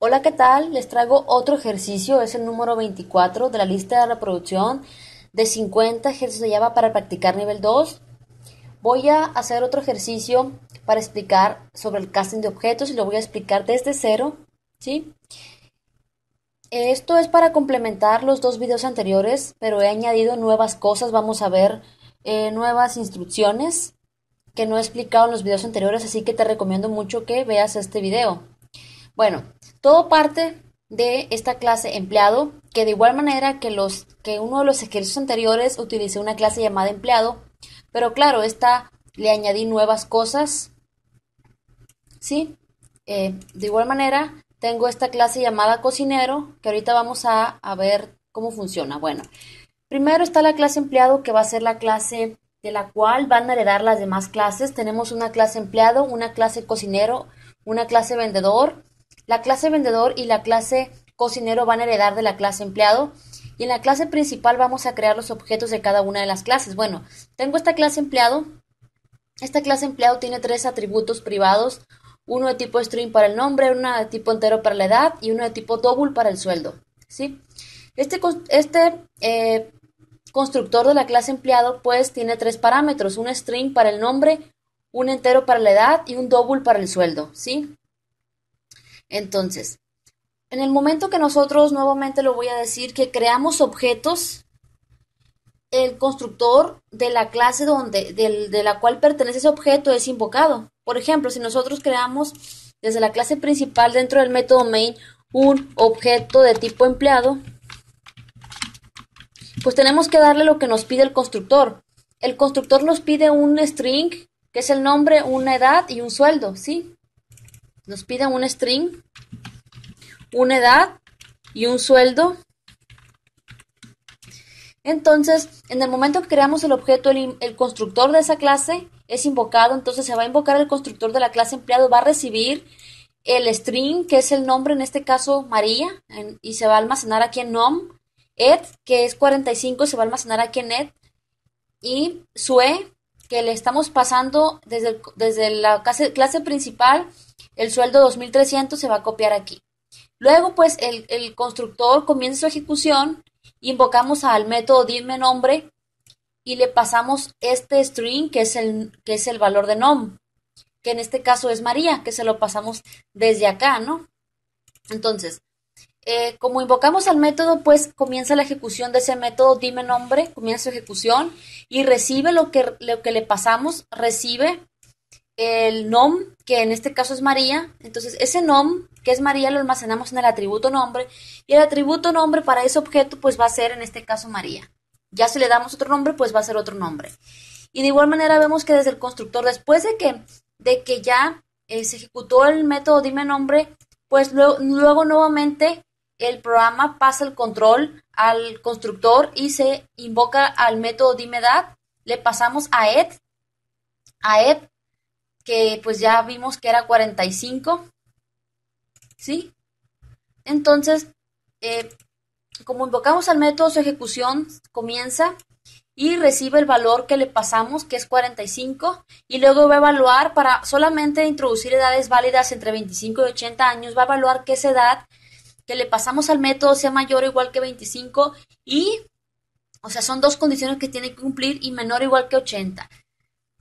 Hola, ¿qué tal? Les traigo otro ejercicio, es el número 24 de la lista de reproducción de 50 ejercicios de Java para practicar nivel 2. Voy a hacer otro ejercicio para explicar sobre el casting de objetos y lo voy a explicar desde cero, ¿sí? Esto es para complementar los dos videos anteriores, pero he añadido nuevas cosas. Vamos a ver nuevas instrucciones que no he explicado en los videos anteriores, así que te recomiendo mucho que veas este video. Bueno, todo parte de esta clase empleado, que de igual manera que uno de los ejercicios anteriores utilicé una clase llamada empleado, pero claro, esta le añadí nuevas cosas, ¿sí? De igual manera, tengo esta clase llamada cocinero, que ahorita vamos a ver cómo funciona. Bueno, primero está la clase empleado, que va a ser la clase de la cual van a heredar las demás clases. Tenemos una clase empleado, una clase cocinero, una clase vendedor. La clase vendedor y la clase cocinero van a heredar de la clase empleado. Y en la clase principal vamos a crear los objetos de cada una de las clases. Bueno, tengo esta clase empleado. Esta clase empleado tiene tres atributos privados, uno de tipo string para el nombre, uno de tipo entero para la edad y uno de tipo double para el sueldo, ¿sí? Este constructor de la clase empleado pues tiene tres parámetros, un string para el nombre, un entero para la edad y un double para el sueldo, ¿sí? Entonces, en el momento que nosotros, nuevamente lo voy a decir, que creamos objetos, el constructor de la clase de la cual pertenece ese objeto es invocado. Por ejemplo, si nosotros creamos desde la clase principal dentro del método main un objeto de tipo empleado, pues tenemos que darle lo que nos pide el constructor. El constructor nos pide un string, que es el nombre, una edad y un sueldo, ¿sí? Nos pide un string, una edad y un sueldo. Entonces, en el momento que creamos el objeto, el constructor de esa clase es invocado, entonces se va a invocar el constructor de la clase empleado, va a recibir el string, que es el nombre, en este caso María, y se va a almacenar aquí en nom, ed, que es 45, se va a almacenar aquí en ed, y sue, que le estamos pasando desde la clase principal, el sueldo 2300 se va a copiar aquí. Luego, pues, el constructor comienza su ejecución, invocamos al método dime nombre y le pasamos este string que es el valor de nom, que en este caso es María, que se lo pasamos desde acá, ¿no? Entonces, como invocamos al método, pues comienza la ejecución de ese método dime nombre, comienza su ejecución y recibe lo que le pasamos, recibe el nom, que en este caso es María. Entonces, ese nom, que es María, lo almacenamos en el atributo nombre, y el atributo nombre para ese objeto, pues va a ser en este caso María. Ya si le damos otro nombre, pues va a ser otro nombre. Y de igual manera vemos que desde el constructor, después de que ya se ejecutó el método dime nombre, pues luego nuevamente el programa pasa el control al constructor y se invoca al método dime edad, le pasamos a ed que pues ya vimos que era 45, ¿sí? Entonces, eh, como invocamos al método, su ejecución comienza y recibe el valor que le pasamos, que es 45, y luego va a evaluar, para solamente introducir edades válidas entre 25 y 80 años, va a evaluar que esa edad que le pasamos al método sea mayor o igual que 25 y, o sea, son dos condiciones que tiene que cumplir y menor o igual que 80.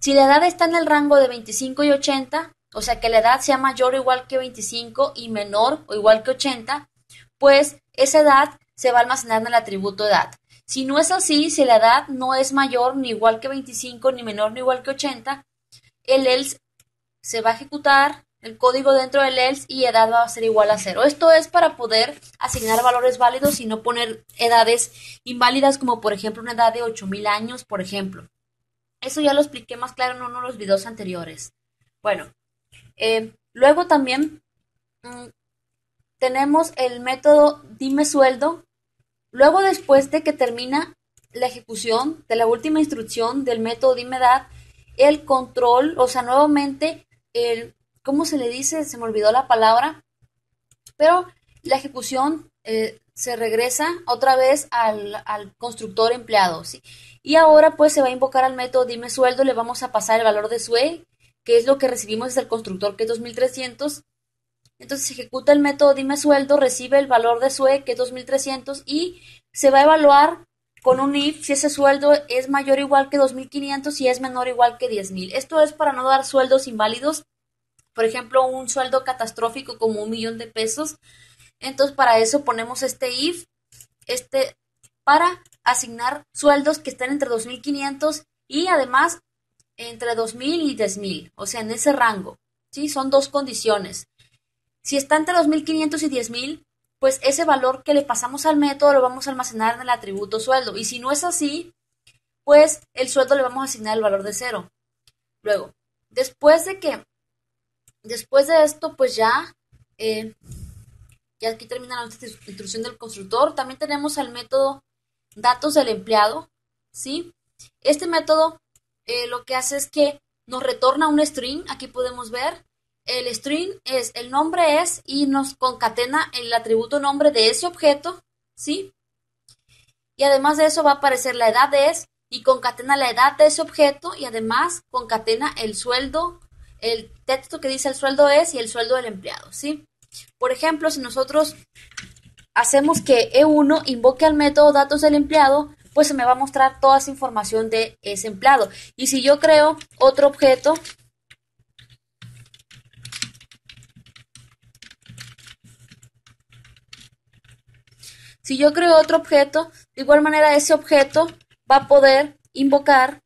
Si la edad está en el rango de 25 y 80, o sea que la edad sea mayor o igual que 25 y menor o igual que 80, pues esa edad se va a almacenar en el atributo edad. Si no es así, si la edad no es mayor ni igual que 25 ni menor ni igual que 80, el else se va a ejecutar el código dentro del else y edad va a ser igual a 0. Esto es para poder asignar valores válidos y no poner edades inválidas, como por ejemplo una edad de 8000 años, por ejemplo. Eso ya lo expliqué más claro en uno de los videos anteriores. Bueno, luego también tenemos el método dime sueldo. Luego, después de que termina la ejecución de la última instrucción del método dime edad, el control, o sea, nuevamente, ¿cómo se le dice? Se me olvidó la palabra, pero la ejecución se regresa otra vez al constructor empleado, ¿sí? Y ahora pues se va a invocar al método dime sueldo, le vamos a pasar el valor de sue, que es lo que recibimos desde el constructor, que es 2300, Entonces se ejecuta el método dime sueldo, recibe el valor de SUE, que es 2300, y se va a evaluar con un if si ese sueldo es mayor o igual que 2500 y es menor o igual que 10,000. Esto es para no dar sueldos inválidos, por ejemplo, un sueldo catastrófico como 1,000,000 de pesos. Entonces, para eso ponemos este if, este, para asignar sueldos que estén entre 2500 y además entre 2000 y 10,000, o sea, en ese rango. ¿Sí? Son dos condiciones. Si está entre 2500 y 10,000, pues ese valor que le pasamos al método lo vamos a almacenar en el atributo sueldo. Y si no es así, pues el sueldo le vamos a asignar el valor de cero. Luego, después de esto, pues ya aquí termina la instrucción del constructor. También tenemos el método datos del empleado, ¿sí? Este método lo que hace es que nos retorna un string. Aquí podemos ver el string es el nombre es y nos concatena el atributo nombre de ese objeto, ¿sí? Y además de eso va a aparecer la edad es y concatena la edad de ese objeto y además concatena el sueldo, el texto que dice el sueldo es y el sueldo del empleado, ¿sí? Por ejemplo, si nosotros hacemos que E1 invoque al método datos del empleado, pues se me va a mostrar toda esa información de ese empleado. Y si yo creo otro objeto, de igual manera ese objeto va a poder invocar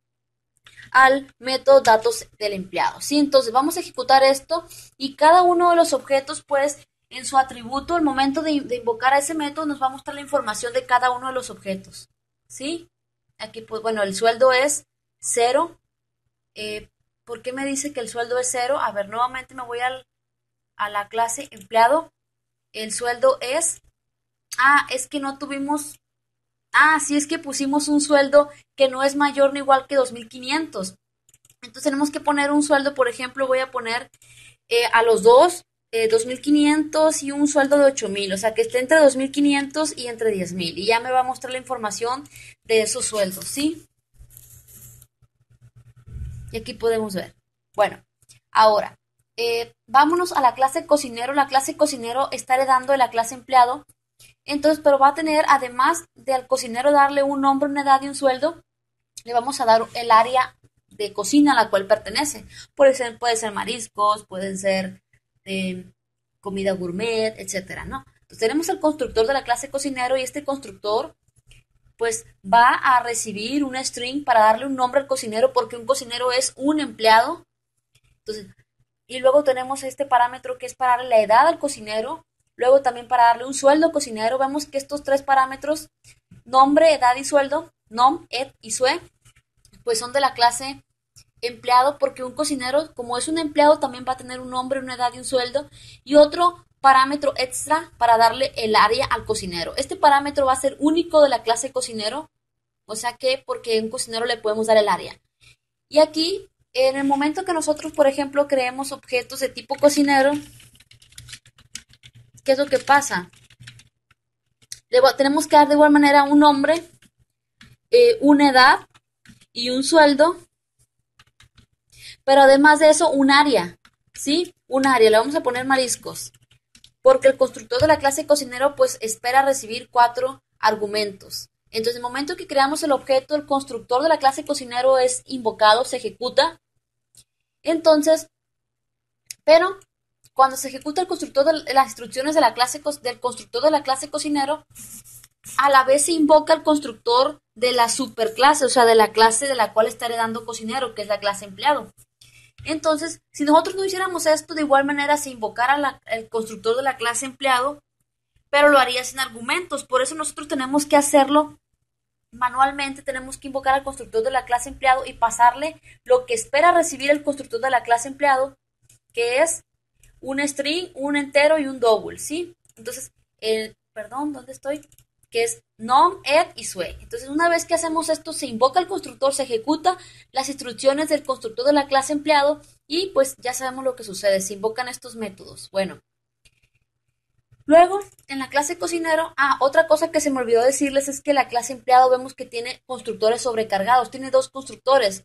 al método datos del empleado, ¿sí? Entonces vamos a ejecutar esto y cada uno de los objetos, pues, en su atributo, al momento de invocar a ese método, nos va a mostrar la información de cada uno de los objetos, ¿sí? Aquí, pues, bueno, el sueldo es 0. ¿Por qué me dice que el sueldo es 0? A ver, nuevamente me voy a la clase empleado. El sueldo es... es que no tuvimos... sí, es que pusimos un sueldo que no es mayor ni igual que 2500. Entonces tenemos que poner un sueldo, por ejemplo, voy a poner a los dos 2,500 y un sueldo de 8,000, o sea que esté entre 2,500 y entre 10,000. Y ya me va a mostrar la información de esos sueldos, ¿sí? Y aquí podemos ver. Bueno, ahora, vámonos a la clase cocinero. La clase cocinero está heredando de la clase empleado. Entonces, pero va a tener, además de al cocinero darle un nombre, una edad y un sueldo, le vamos a dar el área de cocina a la cual pertenece. Puede ser mariscos, pueden ser comida gourmet, etcétera, ¿no? Entonces tenemos el constructor de la clase cocinero y este constructor pues va a recibir una string para darle un nombre al cocinero porque un cocinero es un empleado. Entonces, y luego tenemos este parámetro que es para darle la edad al cocinero, luego también para darle un sueldo al cocinero. Vemos que estos tres parámetros, nombre, edad y sueldo, nom, ed y sue, pues son de la clase empleado porque un cocinero, como es un empleado, también va a tener un nombre, una edad y un sueldo. Y otro parámetro extra para darle el área al cocinero. Este parámetro va a ser único de la clase cocinero, o sea que porque a un cocinero le podemos dar el área. Y aquí, en el momento que nosotros, por ejemplo, creemos objetos de tipo cocinero, ¿qué es lo que pasa? Tenemos que dar de igual manera un nombre, una edad y un sueldo, pero además de eso, un área, ¿sí? Un área, le vamos a poner mariscos, porque el constructor de la clase cocinero pues espera recibir 4 argumentos. Entonces, en el momento que creamos el objeto, el constructor de la clase cocinero es invocado, se ejecuta. Entonces, pero cuando se ejecuta el constructor de las instrucciones de la clase del constructor de la clase cocinero, a la vez se invoca el constructor de la superclase, o sea, de la clase de la cual está heredando cocinero, que es la clase empleado. Entonces, si nosotros no hiciéramos esto, de igual manera se invocara el constructor de la clase empleado, pero lo haría sin argumentos. Por eso nosotros tenemos que hacerlo manualmente, tenemos que invocar al constructor de la clase empleado y pasarle lo que espera recibir el constructor de la clase empleado, que es un string, un entero y un double, ¿sí? Entonces, ¿dónde estoy? Que es nom, ed y sue. Entonces, una vez que hacemos esto, se invoca el constructor, se ejecuta las instrucciones del constructor de la clase empleado y pues ya sabemos lo que sucede, se invocan estos métodos. Bueno, luego, en la clase cocinero, otra cosa que se me olvidó decirles es que la clase empleado vemos que tiene constructores sobrecargados, tiene dos constructores.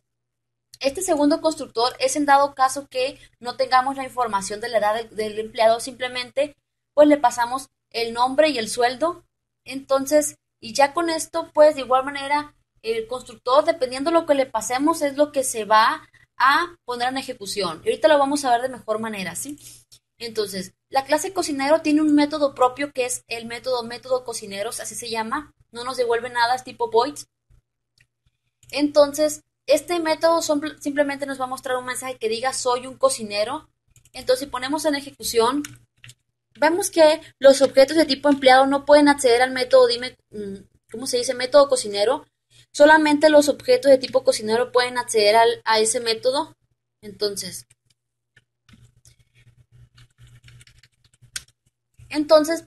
Este segundo constructor es en dado caso que no tengamos la información de la edad del empleado, simplemente pues le pasamos el nombre y el sueldo. Entonces, y ya con esto, pues de igual manera, el constructor, dependiendo de lo que le pasemos, es lo que se va a poner en ejecución. Y ahorita lo vamos a ver de mejor manera, ¿sí? Entonces, la clase cocinero tiene un método propio que es el método cocineros, así se llama. No nos devuelve nada, es tipo void. Entonces, este método simplemente nos va a mostrar un mensaje que diga soy un cocinero. Entonces, si ponemos en ejecución, vemos que los objetos de tipo empleado no pueden acceder al método, ¿cómo se dice? Método cocinero. Solamente los objetos de tipo cocinero pueden acceder a ese método. Entonces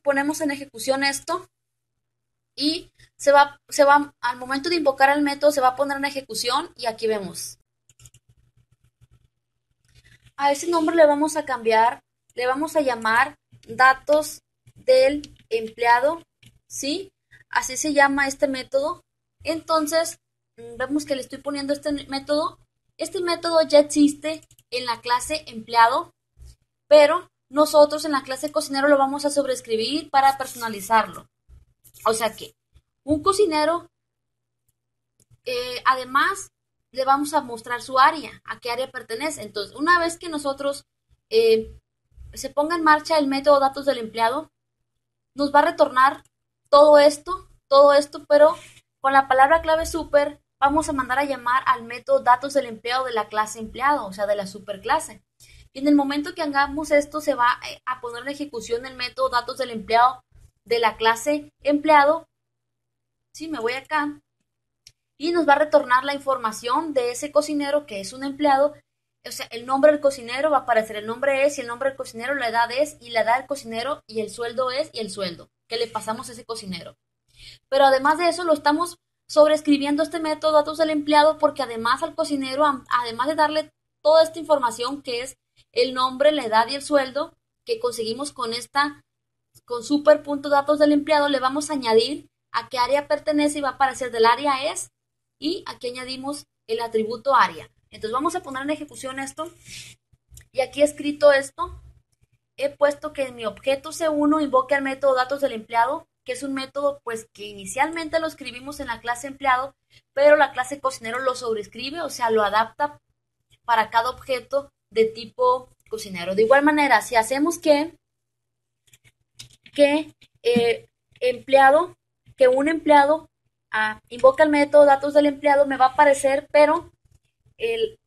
ponemos en ejecución esto y al momento de invocar el método se va a poner en ejecución y aquí vemos. A ese nombre le vamos a cambiar, le vamos a llamar datos del empleado, ¿sí? Así se llama este método. Entonces, vemos que le estoy poniendo este método. Este método ya existe en la clase empleado, pero nosotros en la clase cocinero lo vamos a sobreescribir para personalizarlo. O sea que un cocinero, además, le vamos a mostrar su área, a qué área pertenece. Entonces, una vez que nosotros se ponga en marcha el método datos del empleado, nos va a retornar todo esto, pero con la palabra clave super vamos a mandar a llamar al método datos del empleado de la clase empleado, o sea, de la superclase. Y en el momento que hagamos esto, se va a poner en ejecución el método datos del empleado de la clase empleado. Sí, me voy acá. Y nos va a retornar la información de ese cocinero que es un empleado. O sea, el nombre del cocinero va a aparecer, el nombre es y el nombre del cocinero, la edad es y la edad del cocinero y el sueldo es y el sueldo que le pasamos a ese cocinero. Pero además de eso lo estamos sobreescribiendo este método datos del empleado porque además al cocinero, además de darle toda esta información que es el nombre, la edad y el sueldo que conseguimos con super.datos del empleado, le vamos a añadir a qué área pertenece y va a aparecer del área es y aquí añadimos el atributo área. Entonces vamos a poner en ejecución esto y aquí he escrito esto. He puesto que en mi objeto C1 invoque al método datos del empleado, que es un método pues que inicialmente lo escribimos en la clase empleado, pero la clase cocinero lo sobrescribe, o sea, lo adapta para cada objeto de tipo cocinero. De igual manera, si hacemos que un empleado invoca el método datos del empleado, me va a aparecer, pero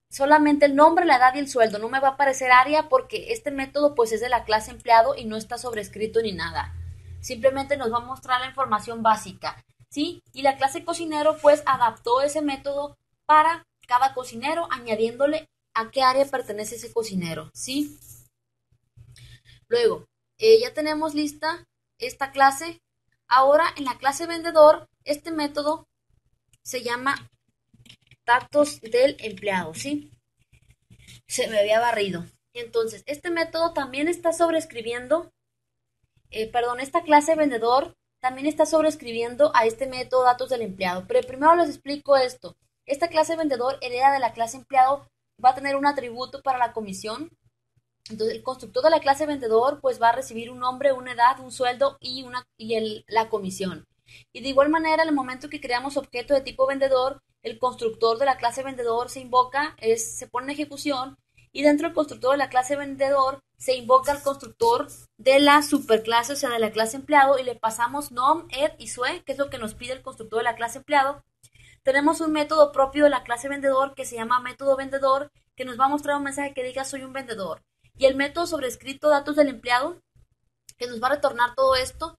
solamente el nombre, la edad y el sueldo, no me va a aparecer área porque este método pues es de la clase empleado y no está sobrescrito ni nada. Simplemente nos va a mostrar la información básica, ¿sí? Y la clase cocinero pues adaptó ese método para cada cocinero, añadiéndole a qué área pertenece ese cocinero, ¿sí? Luego, ya tenemos lista esta clase. Ahora en la clase vendedor, este método se llama datos del empleado, ¿sí? Se me había barrido. Entonces, este método también está sobrescribiendo, esta clase vendedor también está sobrescribiendo a este método datos del empleado. Pero primero les explico esto. Esta clase vendedor hereda de la clase empleado, va a tener un atributo para la comisión. Entonces, el constructor de la clase vendedor pues va a recibir un nombre, una edad, un sueldo y la comisión. Y de igual manera, en el momento que creamos objeto de tipo vendedor, el constructor de la clase vendedor se invoca, se pone en ejecución y dentro del constructor de la clase vendedor se invoca al constructor de la superclase, o sea, de la clase empleado y le pasamos nom, ed y sue, que es lo que nos pide el constructor de la clase empleado. Tenemos un método propio de la clase vendedor que se llama método vendedor, que nos va a mostrar un mensaje que diga soy un vendedor. Y el método sobrescrito datos del empleado, que nos va a retornar todo esto,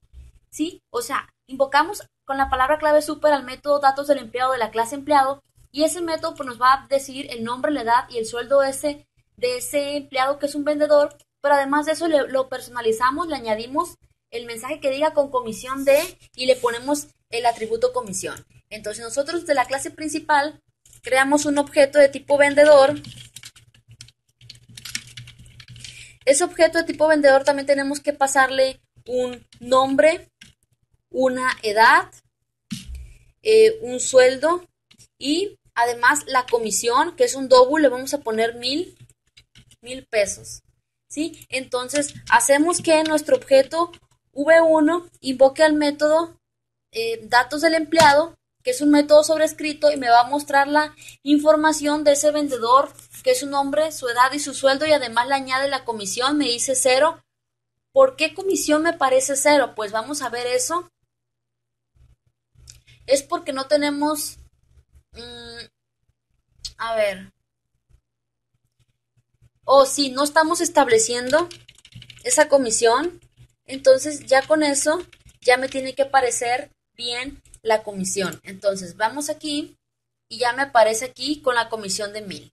¿sí? O sea, invocamos con la palabra clave super al método datos del empleado de la clase empleado y ese método pues, nos va a decir el nombre, la edad y el sueldo de ese empleado que es un vendedor, pero además de eso lo personalizamos, le añadimos el mensaje que diga con comisión de y le ponemos el atributo comisión. Entonces nosotros de la clase principal creamos un objeto de tipo vendedor. Ese objeto de tipo vendedor también tenemos que pasarle un nombre, una edad, un sueldo y Además, la comisión, que es un double, le vamos a poner 1000 pesos. ¿Sí? Entonces, hacemos que nuestro objeto V1 invoque al método datos del empleado, que es un método sobrescrito y me va a mostrar la información de ese vendedor, que es su nombre, su edad y su sueldo, y además le añade la comisión, me dice 0. ¿Por qué comisión me parece 0? Pues vamos a ver eso. Es porque no tenemos, a ver, si no estamos estableciendo esa comisión, entonces ya con eso ya me tiene que parecer bien la comisión. Entonces vamos aquí y ya me aparece aquí con la comisión de 1000.